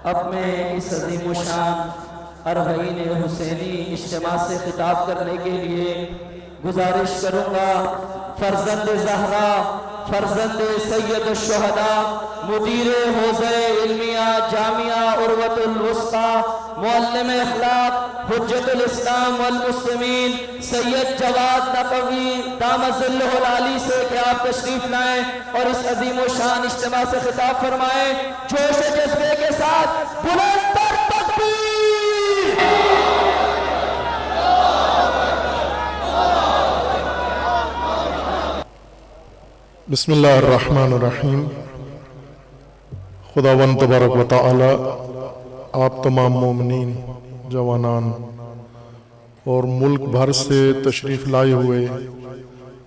اب میں اس عظیم الشان اربعین حسینی اجتماع سے خطاب کرنے کے لیے گزارش کروں گا فرزند زہرا، فرزند سید الشہداء، مدیر حوزہ علمیہ جامعہ عروۃ الوسطیٰ، معلم اخلاق، حجت الاسلام والمسلمین، سید جواد نقوی دامت ظلہ العالی سے کہ آپ تشریف لائیں اور اس عظیم و شان اجتماع سے خطاب فرمائیں۔ جوش و جذبے کے ساتھ بلند تر تکبیر۔ بسم اللہ الرحمن الرحیم۔ خداوند تبارک و تعالی آپ تمام مومنین، جوانان اور ملک بھر سے تشریف لائے ہوئے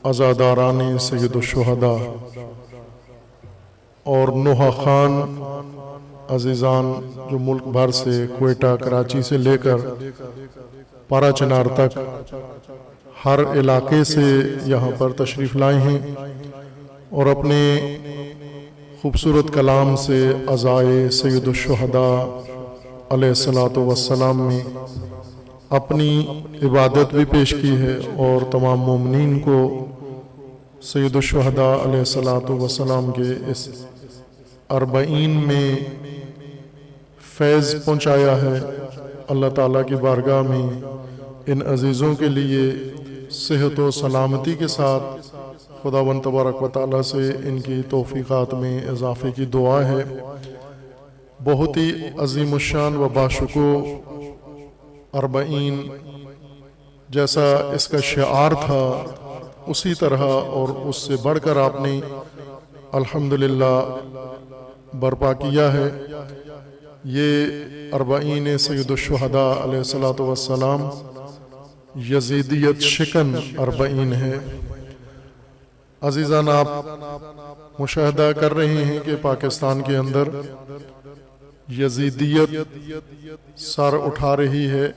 عزاداران سید الشہداء اور نوحہ خان عزیزان جو ملک بھر سے کوئٹہ، کراچی سے لے کر پارا چنار تک ہر علاقے سے یہاں پر تشریف لائے ہیں اور اپنے خوبصورت کلام سے عزائے سید الشہداء علیہ السلام میں اپنی عبادت بھی پیش کی ہے اور تمام مومنین کو سید الشہداء علیہ السلام کے اس اربعین میں فیض پہنچایا ہے۔ اللہ تعالیٰ کی بارگاہ میں ان عزیزوں کے لیے صحت و سلامتی کے ساتھ خداوند تبارک و تعالیٰ سے ان کی توفیقات میں اضافے کی دعا ہے۔ بہت ہی عظیم الشان و باشکو اربعین جیسا اس کا شعار تھا اسی طرح اور اس سے بڑھ کر آپ نے الحمدللہ برپا کیا ہے۔ یہ اربعین سید الشہداء علیہ السلام یزیدیت شکن اربعین ہے۔ عزیزان، آپ مشاہدہ کر رہے ہیں کہ پاکستان کے اندر یزیدیت سر اٹھا رہی ہے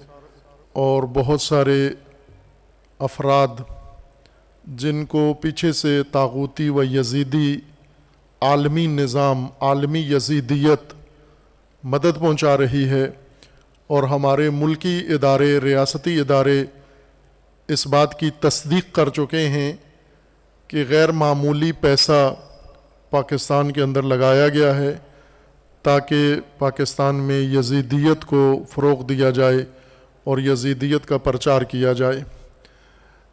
اور بہت سارے افراد جن کو پیچھے سے طاغوتی و یزیدی عالمی نظام، عالمی یزیدیت مدد پہنچا رہی ہے اور ہمارے ملکی ادارے، ریاستی ادارے اس بات کی تصدیق کر چکے ہیں کہ غیر معمولی پیسہ پاکستان کے اندر لگایا گیا ہے تاکہ پاکستان میں یزیدیت کو فروغ دیا جائے اور یزیدیت کا پرچار کیا جائے۔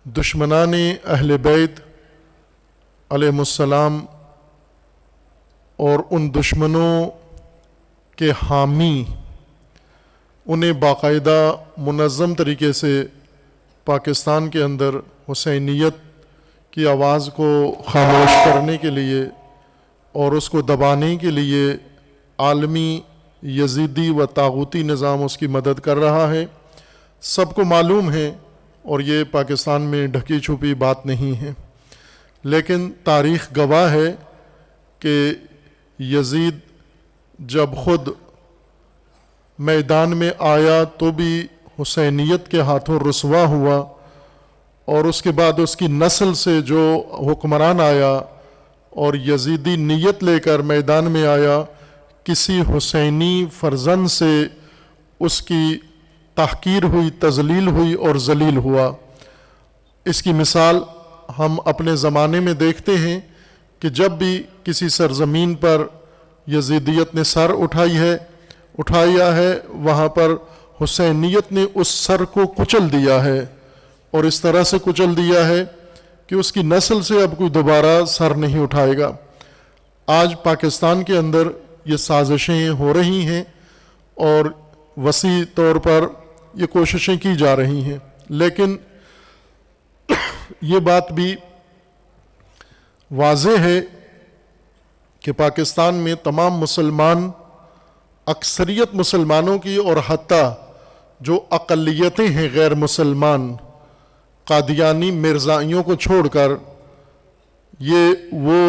دشمنان اہل بیت علیہ السلام اور ان دشمنوں کے حامی انہیں باقاعدہ منظم طریقے سے پاکستان کے اندر حسینیت کی آواز کو خاموش کرنے کے لیے اور اس کو دبانے کے لیے عالمی یزیدی و طاغوتی نظام اس کی مدد کر رہا ہے۔ سب کو معلوم ہے اور یہ پاکستان میں ڈھکی چھپی بات نہیں ہے، لیکن تاریخ گواہ ہے کہ یزید جب خود میدان میں آیا تو بھی حسینیت کے ہاتھوں رسوا ہوا اور اس کے بعد اس کی نسل سے جو حکمران آیا اور یزیدی نیت لے کر میدان میں آیا، کسی حسینی فرزند سے اس کی تحقیر ہوئی، تذلیل ہوئی اور ذلیل ہوا۔ اس کی مثال ہم اپنے زمانے میں دیکھتے ہیں کہ جب بھی کسی سرزمین پر یزیدیت نے سر اٹھایا ہے وہاں پر حسینیت نے اس سر کو کچل دیا ہے اور اس طرح سے کچل دیا ہے کہ اس کی نسل سے اب کوئی دوبارہ سر نہیں اٹھائے گا۔ آج پاکستان کے اندر یہ سازشیں ہو رہی ہیں اور وسیع طور پر یہ کوششیں کی جا رہی ہیں، لیکن یہ بات بھی واضح ہے کہ پاکستان میں تمام مسلمان، اکثریت مسلمانوں کی اور حتیٰ جو اقلیتیں ہیں غیر مسلمان، قادیانی مرزائیوں کو چھوڑ کر، یہ وہ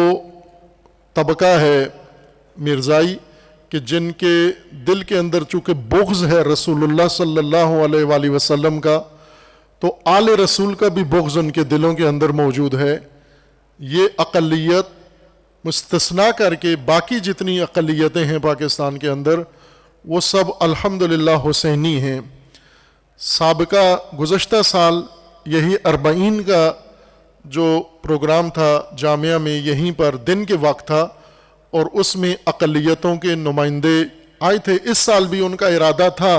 طبقہ ہے مرزائی کہ جن کے دل کے اندر چونکہ بغض ہے رسول اللہ صلی اللہ علیہ وآلہ وسلم کا، تو آل رسول کا بھی بغض ان کے دلوں کے اندر موجود ہے۔ یہ اقلیت مستثنا کر کے باقی جتنی اقلیتیں ہیں پاکستان کے اندر وہ سب الحمدللہ حسینی ہیں۔ سابقہ گزشتہ سال یہی 40 کا جو پروگرام تھا جامعہ میں یہیں پر دن کے وقت تھا، اور اس میں اقلیتوں کے نمائندے آئے تھے۔ اس سال بھی ان کا ارادہ تھا،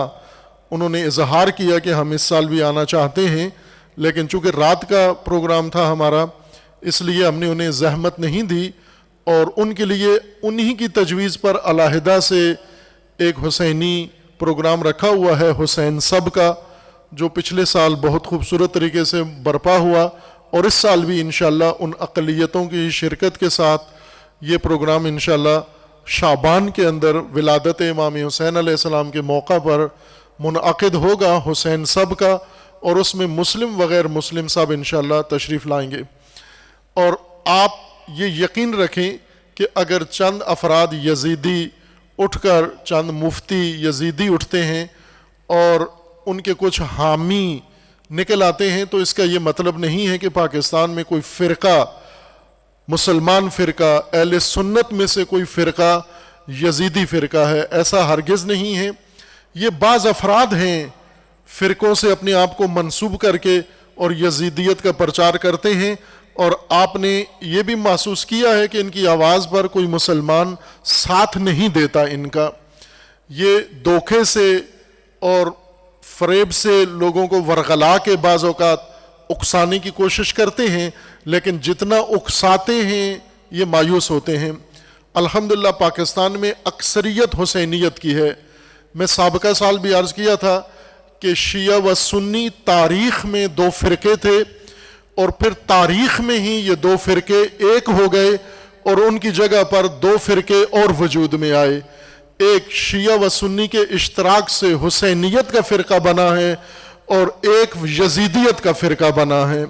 انہوں نے اظہار کیا کہ ہم اس سال بھی آنا چاہتے ہیں، لیکن چونکہ رات کا پروگرام تھا ہمارا اس لیے ہم نے انہیں زحمت نہیں دی، اور ان کے لیے انہی کی تجویز پر علیحدہ سے ایک حسینی پروگرام رکھا ہوا ہے، حسین سب کا، جو پچھلے سال بہت خوبصورت طریقے سے برپا ہوا، اور اس سال بھی انشاءاللہ ان اقلیتوں کی شرکت کے ساتھ یہ پروگرام انشاءاللہ شعبان کے اندر ولادت امام حسین علیہ السلام کے موقع پر منعقد ہوگا، حسین سب کا، اور اس میں مسلم وغیر مسلم صاحب انشاءاللہ تشریف لائیں گے۔ اور آپ یہ یقین رکھیں کہ اگر چند افراد یزیدی اٹھ کر، چند مفتی یزیدی اٹھتے ہیں اور ان کے کچھ حامی نکل آتے ہیں، تو اس کا یہ مطلب نہیں ہے کہ پاکستان میں کوئی فرقہ، مسلمان فرقہ، اہل سنت میں سے کوئی فرقہ یزیدی فرقہ ہے، ایسا ہرگز نہیں ہے۔ یہ بعض افراد ہیں فرقوں سے اپنے آپ کو منسوب کر کے اور یزیدیت کا پرچار کرتے ہیں، اور آپ نے یہ بھی محسوس کیا ہے کہ ان کی آواز پر کوئی مسلمان ساتھ نہیں دیتا ان کا۔ یہ دھوکے سے اور فریب سے لوگوں کو ورغلا کے بعض اوقات اکسانے کی کوشش کرتے ہیں، لیکن جتنا اکساتے ہیں یہ مایوس ہوتے ہیں۔ الحمدللہ پاکستان میں اکثریت حسینیت کی ہے۔ میں سابقہ سال بھی عرض کیا تھا کہ شیعہ و سنی تاریخ میں 2 فرقے تھے، اور پھر تاریخ میں ہی یہ 2 فرقے ایک ہو گئے، اور ان کی جگہ پر 2 فرقے اور وجود میں آئے۔ ایک شیعہ و سنی کے اشتراک سے حسینیت کا فرقہ بنا ہے، اور ایک یزیدیت کا فرقہ بنا ہے۔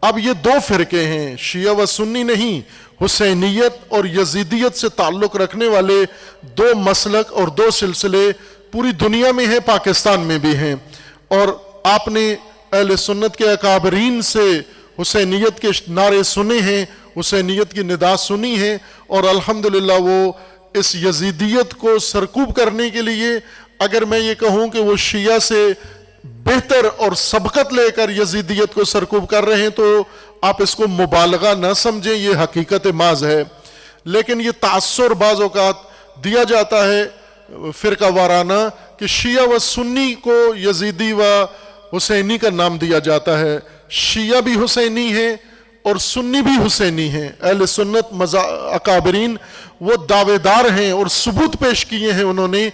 اب یہ 2 فرقے ہیں، شیعہ و سنی نہیں، حسینیت اور یزیدیت سے تعلق رکھنے والے 2 مسلک اور 2 سلسلے پوری دنیا میں ہیں، پاکستان میں بھی ہیں۔ اور آپ نے اہل سنت کے اکابرین سے حسینیت کے نعرے سنے ہیں، حسینیت کی ندا سنی ہے، اور الحمدللہ وہ اس یزیدیت کو سرکوب کرنے کے لیے، اگر میں یہ کہوں کہ وہ شیعہ سے بہتر اور سبقت لے کر یزیدیت کو سرکوب کر رہے ہیں، تو آپ اس کو مبالغہ نہ سمجھیں، یہ حقیقت محض ہے۔ لیکن یہ تاثر بعض اوقات دیا جاتا ہے فرقہ وارانہ کہ شیعہ و سنی کو یزیدی و حسینی کا نام دیا جاتا ہے۔ شیعہ بھی حسینی ہیں اور سنی بھی حسینی ہیں۔ اہل سنت اکابرین وہ دعوے دار ہیں اور ثبوت پیش کیے ہیں انہوں نے،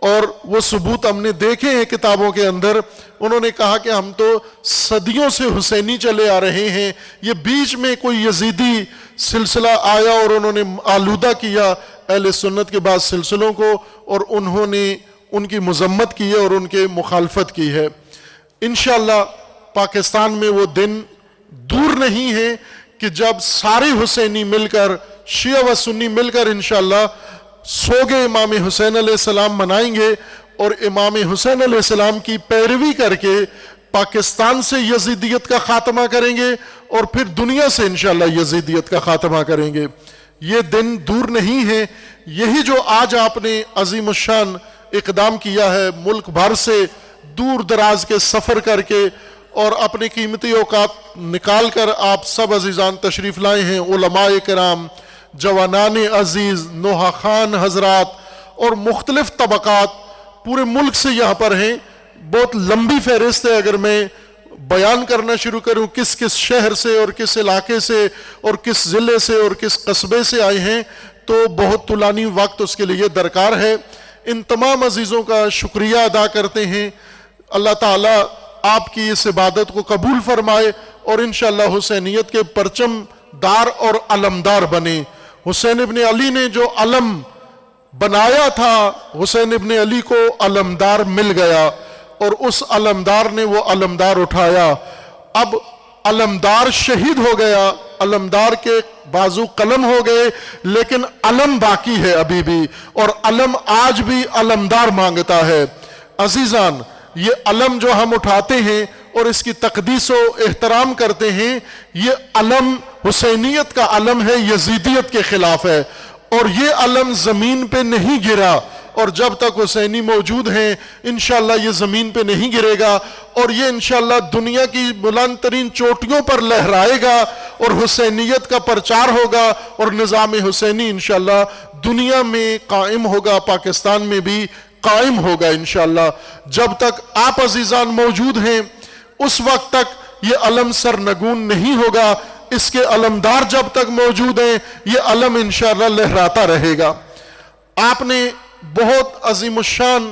اور وہ ثبوت ہم نے دیکھے ہیں کتابوں کے اندر۔ انہوں نے کہا کہ ہم تو صدیوں سے حسینی چلے آ رہے ہیں، یہ بیچ میں کوئی یزیدی سلسلہ آیا اور انہوں نے آلودہ کیا اہل سنت کے بعض سلسلوں کو، اور انہوں نے ان کی مذمت کی ہے اور ان کے مخالفت کی ہے۔ انشاءاللہ پاکستان میں وہ دن دور نہیں ہے کہ جب سارے حسینی مل کر، شیعہ و سنی مل کر انشاءاللہ سوگ امام حسین علیہ السلام منائیں گے، اور امام حسین علیہ السلام کی پیروی کر کے پاکستان سے یزیدیت کا خاتمہ کریں گے، اور پھر دنیا سے انشاءاللہ یزیدیت کا خاتمہ کریں گے۔ یہ دن دور نہیں ہے۔ یہی جو آج آپ نے عظیم الشان اقدام کیا ہے، ملک بھر سے دور دراز کے سفر کر کے اور اپنے قیمتی اوقات نکال کر آپ سب عزیزان تشریف لائے ہیں، علماء کرام، جوانان عزیز، نوحہ خان حضرات اور مختلف طبقات پورے ملک سے یہاں پر ہیں۔ بہت لمبی فہرست ہے، اگر میں بیان کرنا شروع کروں کس کس شہر سے اور کس علاقے سے اور کس ضلع سے اور کس قصبے سے آئے ہیں، تو بہت طولانی وقت اس کے لیے درکار ہے۔ ان تمام عزیزوں کا شکریہ ادا کرتے ہیں۔ اللہ تعالیٰ آپ کی اس عبادت کو قبول فرمائے، اور انشاءاللہ حسینیت کے پرچم دار اور علمدار بنے۔ حسین ابن علی نے جو علم بنایا تھا، حسین ابن علی کو علمدار مل گیا، اور اس علمدار نے وہ علمدار اٹھایا۔ اب علمدار شہید ہو گیا، علمدار کے بازو قلم ہو گئے، لیکن علم باقی ہے ابھی بھی، اور علم آج بھی علمدار مانگتا ہے۔ عزیزان، یہ علم جو ہم اٹھاتے ہیں اور اس کی تقدیس و احترام کرتے ہیں، یہ علم حسینیت کا علم ہے، یزیدیت کے خلاف ہے، اور یہ علم زمین پہ نہیں گرا، اور جب تک حسینی موجود ہیں انشاءاللہ یہ زمین پہ نہیں گرے گا، اور یہ انشاءاللہ دنیا کی بلند ترین چوٹیوں پر لہرائے گا اور حسینیت کا پرچار ہوگا، اور نظام حسینی انشاءاللہ دنیا میں قائم ہوگا، پاکستان میں بھی قائم ہوگا انشاءاللہ۔ جب تک آپ عزیزان موجود ہیں اس وقت تک یہ علم سرنگون نہیں ہوگا، اس کے علمدار جب تک موجود ہیں یہ علم انشاءاللہ لہراتا رہے گا۔ آپ نے بہت عظیم الشان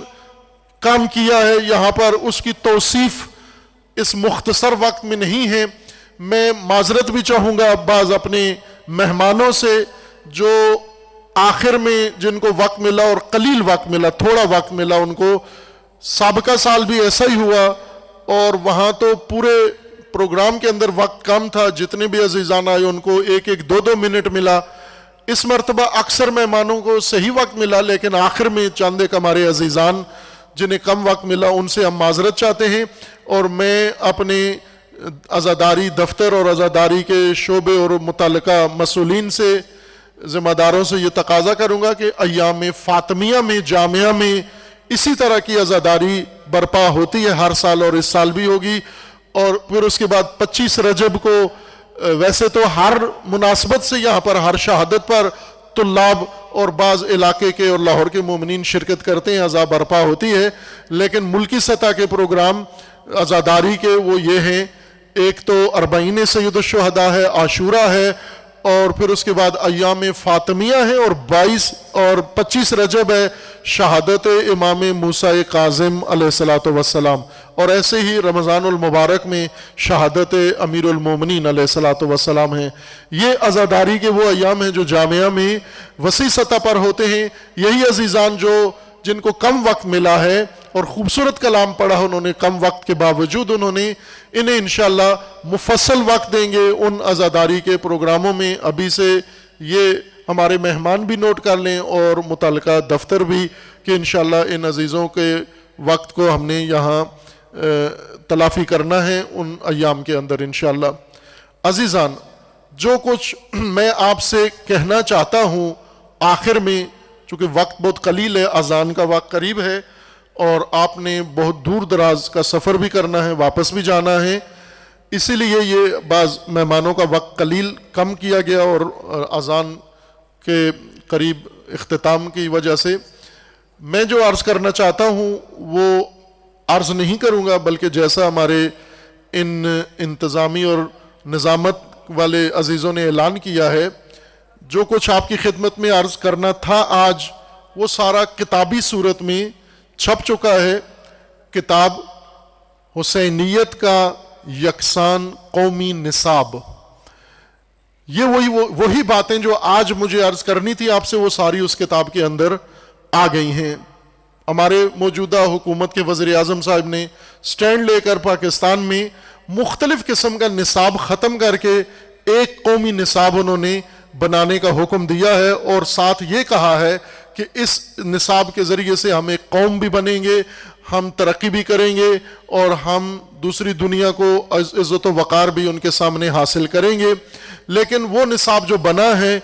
کام کیا ہے یہاں پر، اس کی توصیف اس مختصر وقت میں نہیں ہے۔ میں معذرت بھی چاہوں گا بعض اپنے مہمانوں سے جو آخر میں جن کو وقت ملا اور قلیل وقت ملا، تھوڑا وقت ملا ان کو۔ سابقہ سال بھی ایسا ہی ہوا اور وہاں تو پورے پروگرام کے اندر وقت کم تھا، جتنے بھی عزیزان آئے ان کو ایک ایک دو دو منٹ ملا۔ اس مرتبہ اکثر مہمانوں کو صحیح وقت ملا، لیکن آخر میں چند ایک ہمارے عزیزان جنہیں کم وقت ملا ان سے ہم معذرت چاہتے ہیں، اور میں اپنے عزاداری دفتر اور عزاداری کے شعبے اور متعلقہ مسئولین سے، ذمہ داروں سے یہ تقاضا کروں گا کہ ایام فاطمیہ میں جامعہ میں اسی طرح کی عزاداری برپا ہوتی ہے ہر سال، اور اس سال بھی ہوگی۔ اور پھر اس کے بعد 25 رجب کو ویسے تو ہر مناسبت سے یہاں پر ہر شہادت پر طلاب اور بعض علاقے کے اور لاہور کے مومنین شرکت کرتے ہیں، عزا برپا ہوتی ہے، لیکن ملکی سطح کے پروگرام عزاداری کے وہ یہ ہیں، ایک تو 40 سید الشہداء ہے، عاشورہ ہے، اور پھر اس کے بعد ایام فاطمیہ ہے، اور 22 اور 25 رجب ہے شہادت امام موسیٰ کاظم علیہ السلام، اور ایسے ہی رمضان المبارک میں شہادت امیر المومنین علیہ السلام ہیں۔ یہ عزاداری کے وہ ایام ہیں جو جامعہ میں وسیع سطح پر ہوتے ہیں۔ یہی عزیزان جن کو کم وقت ملا ہے اور خوبصورت کلام پڑھا انہوں نے کم وقت کے باوجود، انہیں انشاءاللہ مفصل وقت دیں گے ان عزاداری کے پروگراموں میں۔ ابھی سے یہ ہمارے مہمان بھی نوٹ کر لیں اور متعلقہ دفتر بھی، کہ انشاءاللہ ان عزیزوں کے وقت کو ہم نے یہاں تلافی کرنا ہے ان ایام کے اندر انشاءاللہ۔ عزیزان، جو کچھ میں آپ سے کہنا چاہتا ہوں آخر میں، چونکہ وقت بہت قلیل ہے، اذان کا وقت قریب ہے اور آپ نے بہت دور دراز کا سفر بھی کرنا ہے، واپس بھی جانا ہے، اسی لیے یہ بعض مہمانوں کا وقت قلیل کم کیا گیا اور اذان کے قریب اختتام کی وجہ سے۔ میں جو عرض کرنا چاہتا ہوں وہ عرض نہیں کروں گا، بلکہ جیسا ہمارے ان انتظامی اور نظامت والے عزیزوں نے اعلان کیا ہے، جو کچھ آپ کی خدمت میں عرض کرنا تھا آج وہ سارا کتابی صورت میں چھپ چکا ہے۔ کتاب حسینیت کا یکساں قومی نصاب، یہ وہی باتیں جو آج مجھے عرض کرنی تھی آپ سے، وہ ساری اس کتاب کے اندر آ گئی ہیں۔ ہمارے موجودہ حکومت کے وزیر اعظم صاحب نے سٹینڈ لے کر پاکستان میں مختلف قسم کا نصاب ختم کر کے ایک قومی نصاب انہوں نے بنانے کا حکم دیا ہے، اور ساتھ یہ کہا ہے کہ اس نصاب کے ذریعے سے ہم ایک قوم بھی بنیں گے، ہم ترقی بھی کریں گے، اور ہم دوسری دنیا کو عزت و وقار بھی ان کے سامنے حاصل کریں گے۔ لیکن وہ نصاب جو بنا ہے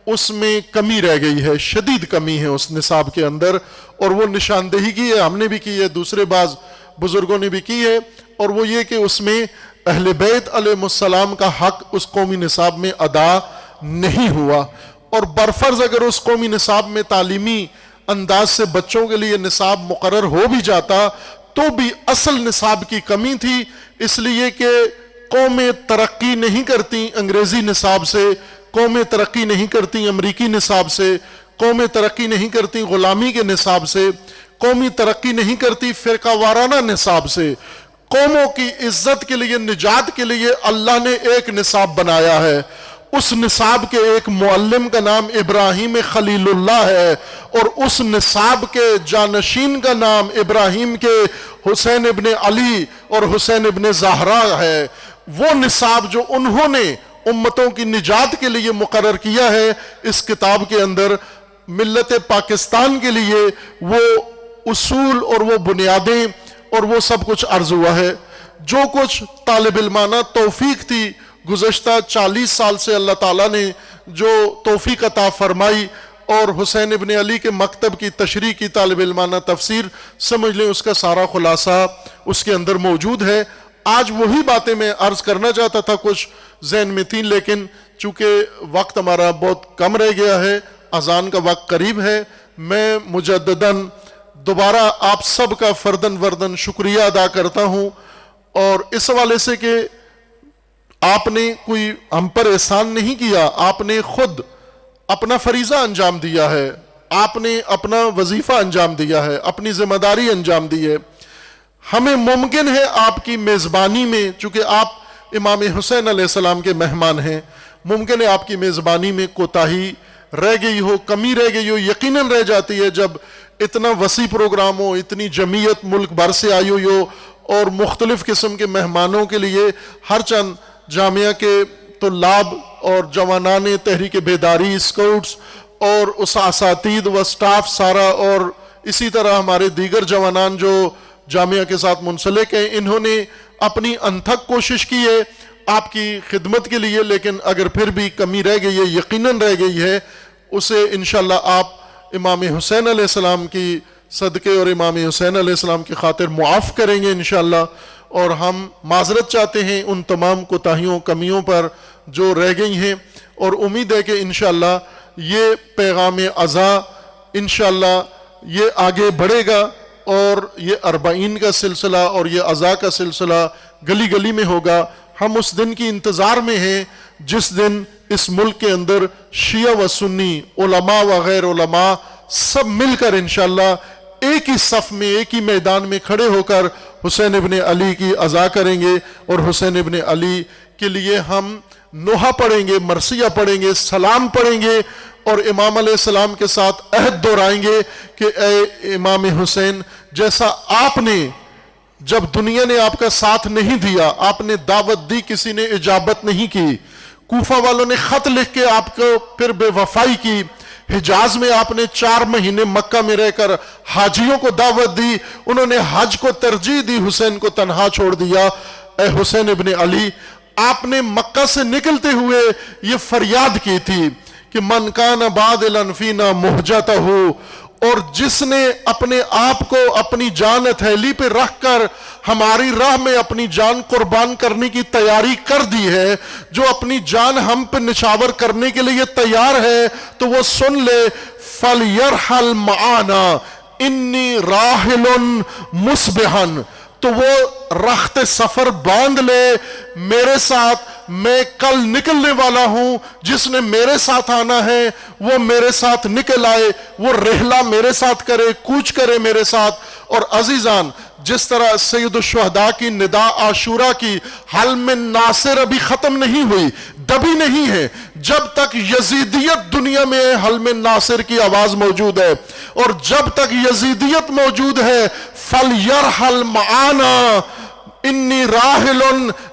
اس میں کمی رہ گئی ہے، شدید کمی ہے اس نصاب کے اندر، اور وہ نشاندہی کی ہے، ہم نے بھی کی ہے، دوسرے بعض بزرگوں نے بھی کی ہے، اور وہ یہ کہ اس میں اہل بیت علیہ السلام کا حق اس قومی نصاب میں ادا نہیں ہوا، اور برفرض اگر اس قومی نصاب میں تعلیمی انداز سے بچوں کے لیے نصاب مقرر ہو بھی جاتا تو بھی اصل نصاب کی کمی تھی، اس لیے کہ قومیں ترقی نہیں کرتی انگریزی نصاب سے، قومیں ترقی نہیں کرتی امریکی نصاب سے، قومیں ترقی نہیں کرتی غلامی کے نصاب سے، قومی ترقی نہیں کرتی فرقہ وارانہ نصاب سے۔ قوموں کی عزت کے لیے، نجات کے لیے اللہ نے ایک نصاب بنایا ہے، اس نصاب کے ایک معلم کا نام ابراہیم خلیل اللہ ہے، اور اس نصاب کے جانشین کا نام ابراہیم کے حسین ابن علی اور حسین ابن زہرا ہے۔ وہ نصاب جو انہوں نے امتوں کی نجات کے لیے مقرر کیا ہے، اس کتاب کے اندر ملت پاکستان کے لیے وہ اصول اور وہ بنیادیں اور وہ سب کچھ عرض ہوا ہے۔ جو کچھ طالب علمانہ توفیق تھی گزشتہ 40 سال سے اللہ تعالیٰ نے جو توفیق عطا فرمائی، اور حسین ابن علی کے مکتب کی تشریح کی طالب علمانہ تفسیر سمجھ لیں، اس کا سارا خلاصہ اس کے اندر موجود ہے۔ آج وہی باتیں میں عرض کرنا چاہتا تھا، کچھ ذہن میں تھیں، لیکن چونکہ وقت ہمارا بہت کم رہ گیا ہے، اذان کا وقت قریب ہے، میں مجدداً دوبارہ آپ سب کا فردن وردن شکریہ ادا کرتا ہوں، اور اس حوالے سے کہ آپ نے کوئی ہم پر احسان نہیں کیا، آپ نے خود اپنا فریضہ انجام دیا ہے، آپ نے اپنا وظیفہ انجام دیا ہے، اپنی ذمہ داری انجام دی ہے۔ ہمیں ممکن ہے آپ کی میزبانی میں، چونکہ آپ امام حسین علیہ السلام کے مہمان ہیں، ممکن ہے آپ کی میزبانی میں کوتاہی رہ گئی ہو، کمی رہ گئی ہو، یقیناً رہ جاتی ہے جب اتنا وسیع پروگرام ہو، اتنی جمعیت ملک بھر سے آئی ہوئی ہو، اور مختلف قسم کے مہمانوں کے لیے ہر چند جامعہ کے طلاب اور جوانان تحریک بیداری، اسکاؤٹس اور اس اساتید و سٹاف سارا، اور اسی طرح ہمارے دیگر جوانان جو جامعہ کے ساتھ منسلک ہیں، انہوں نے اپنی انتھک کوشش کی ہے آپ کی خدمت کے لیے، لیکن اگر پھر بھی کمی رہ گئی ہے، یقیناً رہ گئی ہے، اسے انشاءاللہ آپ امام حسین علیہ السلام کی صدقے اور امام حسین علیہ السلام کی خاطر معاف کریں گے انشاءاللہ، اور ہم معذرت چاہتے ہیں ان تمام کوتاہیوں کمیوں پر جو رہ گئی ہیں، اور امید ہے کہ انشاءاللہ یہ پیغام عزا انشاءاللہ یہ آگے بڑھے گا، اور یہ 40 کا سلسلہ اور یہ عزا کا سلسلہ گلی گلی میں ہوگا۔ ہم اس دن کی انتظار میں ہیں جس دن اس ملک کے اندر شیعہ و سنی، علماء و غیر علماء سب مل کر انشاءاللہ ایک ہی صف میں، ایک ہی میدان میں کھڑے ہو کر حسین ابن علی کی عزا کریں گے، اور حسین ابن علی کے لیے ہم نوحہ پڑھیں گے، مرثیہ پڑھیں گے، سلام پڑھیں گے، اور امام علیہ السلام کے ساتھ عہد دہرائیں گے کہ اے امام حسین، جیسا آپ نے جب دنیا نے آپ کا ساتھ نہیں دیا، آپ نے دعوت دی، کسی نے اجابت نہیں کی، کوفہ والوں نے خط لکھ کے آپ کو پھر بے وفائی کی، حجاز میں آپ نے 4 مہینے مکہ میں رہ کر حاجیوں کو دعوت دی، انہوں نے حج کو ترجیح دی، حسین کو تنہا چھوڑ دیا۔ اے حسین ابن علی، آپ نے مکہ سے نکلتے ہوئے یہ فریاد کی تھی کہ من کان بادلا فینا مہجتہ، اور جس نے اپنے آپ کو اپنی جان ہتھیلی پہ رکھ کر ہماری راہ میں اپنی جان قربان کرنے کی تیاری کر دی ہے، جو اپنی جان ہم پہ نچھاور کرنے کے لیے تیار ہے، تو وہ سن لے فَلْيَرْحَلْ مَعَانَا اِنِّي رَاحِلٌ مُصْبِحًا، تو وہ رخت سفر باندھ لے میرے ساتھ، میں کل نکلنے والا ہوں، جس نے میرے ساتھ آنا ہے وہ میرے ساتھ نکل آئے، وہ رحلہ میرے ساتھ کرے، کوچ کرے میرے ساتھ۔ اور عزیزان، جس طرح سید الشہداء کی ندا عاشورہ کی حل من ناصر ابھی ختم نہیں ہوئی، دبی نہیں ہے، جب تک یزیدیت دنیا میں ہے حل من ناصر کی آواز موجود ہے، اور جب تک یزیدیت موجود ہے فَلْيَرْحَلْ مَعَانَا انی راحل،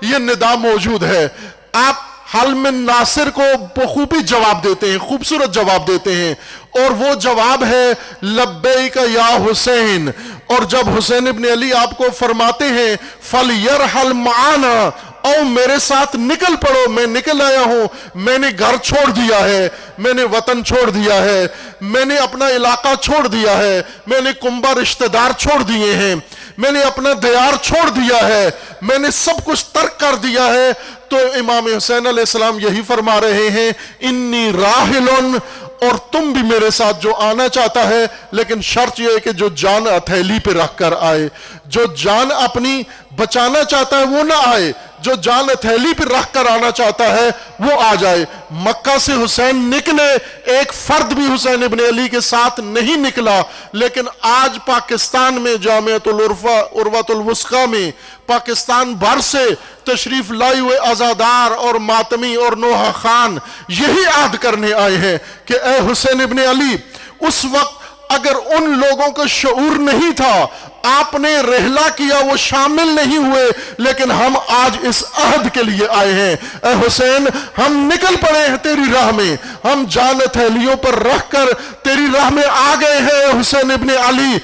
یہ ندا موجود ہے۔ آپ حل من ناصر کو بخوبی جواب دیتے ہیں، خوبصورت جواب دیتے ہیں، اور وہ جواب ہے لبیک یا حسین۔ اور جب حسین ابن علی آپ کو فرماتے ہیں فَلْيَرْحَلْ مَعَانَا، او میرے ساتھ نکل پڑو، میں نکل آیا ہوں، میں نے گھر چھوڑ دیا ہے، میں نے وطن چھوڑ دیا ہے، میں نے اپنا علاقہ چھوڑ دیا ہے، میں نے کنبہ رشتہ دار چھوڑ دیے ہیں، میں نے اپنا دیار چھوڑ دیا ہے، میں نے سب کچھ ترک کر دیا ہے، تو امام حسین علیہ السلام یہی فرما رہے ہیں انی راحلن، اور تم بھی میرے ساتھ جو آنا چاہتا ہے، لیکن شرط یہ ہے کہ جو جان ہتھیلی پہ رکھ کر آئے، جو جان اپنی بچانا چاہتا ہے وہ نہ آئے، جو جان ہتھیلی پہ رکھ کر آنا چاہتا ہے وہ آ جائے۔ مکہ سے حسین نکلے، ایک فرد بھی حسین ابن علی کے ساتھ نہیں نکلا، لیکن آج پاکستان میں جامعۃ العروۃ الوثقیٰ میں پاکستان بھر سے تشریف لائے ہوئے عزادار اور ماتمی اور نوحہ خان یہی عہد کرنے آئے ہیں کہ اے حسین ابن علی، اس وقت اگر ان لوگوں کا شعور نہیں تھا، آپ نے رحلہ کیا، وہ شامل نہیں ہوئے، لیکن ہم آج اس عہد کے لیے آئے ہیں، اے حسین ہم نکل پڑے ہیں تیری راہ میں، ہم جان ہتھیلیوں پر رکھ کر تیری راہ میں آ گئے ہیں۔ حسین ابن علی،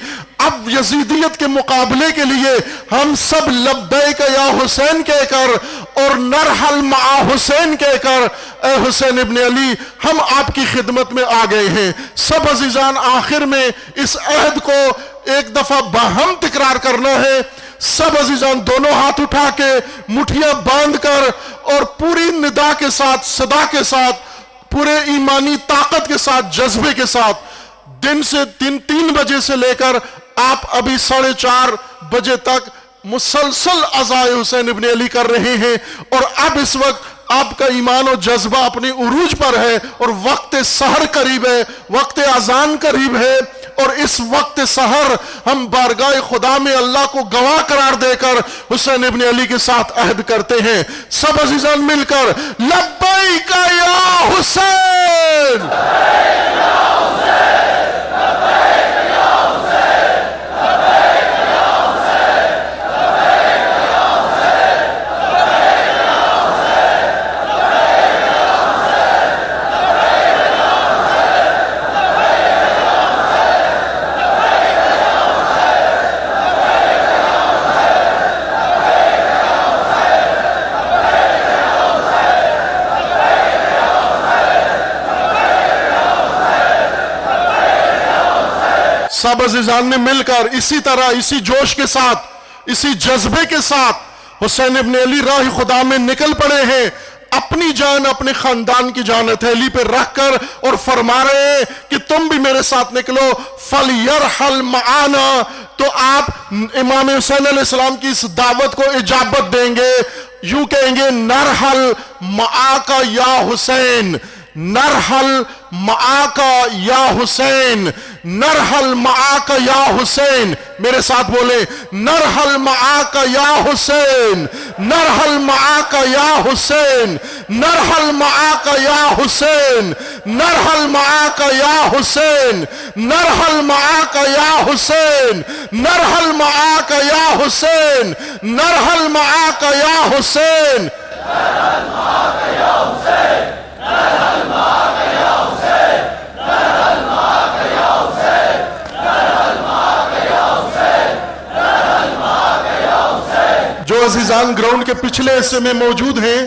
اب یزیدیت کے مقابلے کے لیے ہم سب لبیک یا حسین کہہ کر اور نرحل مع حسین کہہ کر اے حسین ابن علی ہم آپ کی خدمت میں آ گئے ہیں۔ سب عزیزان آخر میں اس عہد کو ایک دفعہ باہم تکرار کرنا ہے۔ سب عزیزان دونوں ہاتھ اٹھا کے مٹھیاں باندھ کر اور پوری ندا کے ساتھ، صدا کے ساتھ، پورے ایمانی طاقت کے ساتھ، جذبے کے ساتھ دن سے 3 بجے سے لے کر آپ ابھی 4:30 بجے تک مسلسل عزائے حسین ابن علی کر رہے ہیں، اور اب اس وقت آپ کا ایمان و جذبہ اپنی عروج پر ہے اور وقت سحر قریب ہے، وقت اذان قریب ہے، اور اس وقت سحر ہم بارگاہ خدا میں اللہ کو گواہ قرار دے کر حسین ابن علی کے ساتھ عہد کرتے ہیں۔ سب عزیزان مل کر لبیک یا حسین، سب عزیزان نے مل کر اسی طرح، اسی جوش کے ساتھ، اسی جذبے کے ساتھ حسین ابن علی راہ خدا میں نکل پڑے ہیں، اپنی جان اپنے خاندان کی جان ہتھیلی پہ رکھ کر، اور فرما رہے ہیں کہ تم بھی میرے ساتھ نکلو۔ فَلْيَرْحَلْ مَعَانَا، تو آپ امام حسین علیہ السلام کی اس دعوت کو اجابت دیں گے، یوں کہیں گے نرحل معاک یا حسین، نرحل معاک یا حسین، نرحل معاک یا حسین، میرے ساتھ بولیں نرحل معاک یا حسین، نرحل معاک یا حسین، نرحل معاک یا حسین، نرحل معاک یا حسین، نرحل معاک یا حسین، نرحل معاک یا حسین، نرحل معاک یا حسین، نرحل معاک یا حسین، نرحل معاک یا حسین، نرحل معاک یا حسین، نرحل معاک یا حسین، نرحل معاک یا حسین۔ جو عزیزان گراؤنڈ کے پچھلے حصے میں موجود ہیں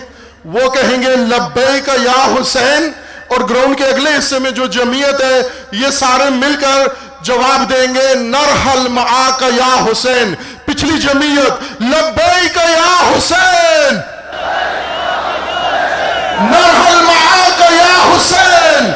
وہ کہیں گے لبیک یا حسین، اور گراؤنڈ کے اگلے حصے میں جو جمعیت ہے یہ سارے مل کر جواب دیں گے نرحل معاک یا حسین۔ پچھلی جمعیت لبیک یا حسین، نرحل معاک یا حسین،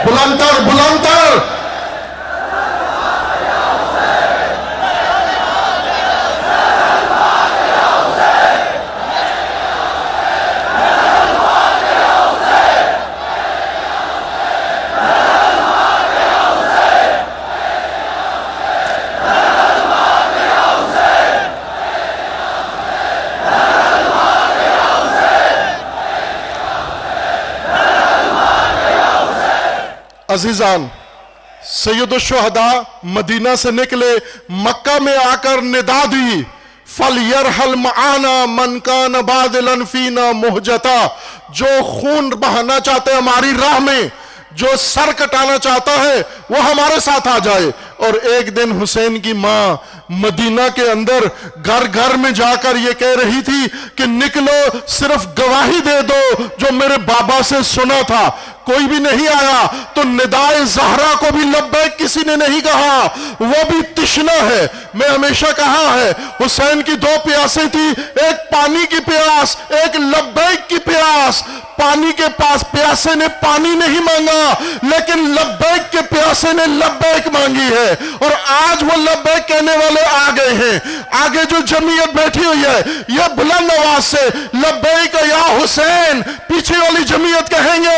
بلندر بلندر، عزیزان سید الشہداء مدینہ سے نکلے، مکہ میں آ کر ندا دی فَلْيَرْحَلْ مَعَانَا مَنْ كَانَ بَادِلًا فِينَا مُحْجَتًا، جو خون بہانا چاہتے ہیں ہماری راہ میں، جو سر کٹانا چاہتا ہے وہ ہمارے ساتھ آ جائے۔ اور ایک دن حسین کی ماں مدینہ کے اندر گھر گھر میں جا کر یہ کہہ رہی تھی کہ نکلو صرف گواہی دے دو جو میرے بابا سے سنا تھا۔ کوئی بھی نہیں آیا تو ندائے زہرا کو بھی لبیک کسی نے نہیں کہا، وہ بھی تشنا ہے۔ میں ہمیشہ کہا ہے حسین کی 2 پیاسیں تھی، ایک پانی کی پیاس، ایک لبیک کی پیاس۔ پانی کے پاس پیاسے نے پانی نہیں مانگا، لیکن لبیک کے پیاسے نے لبیک مانگی ہے، اور آج وہ لبیک کہنے والے آ گئے ہیں۔ آگے جو جمعیت بیٹھی ہوئی ہے یہ بلند آواز سے لبیک یا حسین، پیچھے والی جمعیت کہیں گے